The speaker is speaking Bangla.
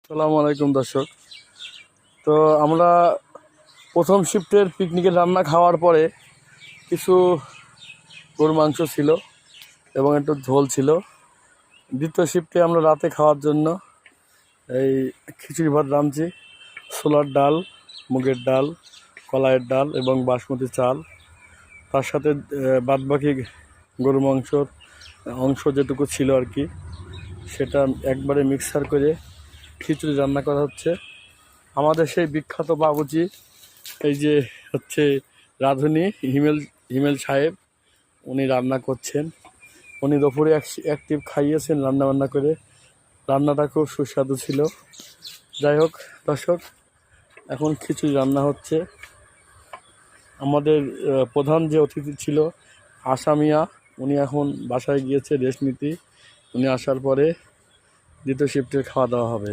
আসসালামু আলাইকুম দর্শক। তো আমরা প্রথম শিফটের পিকনিকের রান্না খাওয়ার পরে কিছু গরুর মাংস ছিল এবং একটু ঝোল ছিল। দ্বিতীয় শিফটে আমরা রাতে খাওয়ার জন্য এই খিচুড়ি ভাত রাঁধছি, ছোলার ডাল, মুগের ডাল, কলাইয়ের ডাল এবং বাসমতি চাল। তার সাথে বাদবাকি গরুর মাংসর অংশ যেটুকু ছিল আর কি, সেটা একবারে মিক্সার করে খিচুড়ি রান্না করা হচ্ছে। আমাদের সেই বিখ্যাত বাবুজি, এই যে হচ্ছে রাঁধুনি হিমেল সাহেব, উনি রান্না করছেন। উনি দুপুরে এক টিপ খাইয়েছেন রান্না করে। রান্নাটা খুব সুস্বাদু ছিল। যাই হোক দর্শক, এখন খিচুড়ি রান্না হচ্ছে। আমাদের প্রধান যে অতিথি ছিল আসামিয়া, উনি এখন বাসায় গিয়েছে রেস্ট নিতে। উনি আসার পরে দ্বিতীয় শিফটের খাওয়া দাওয়া হবে।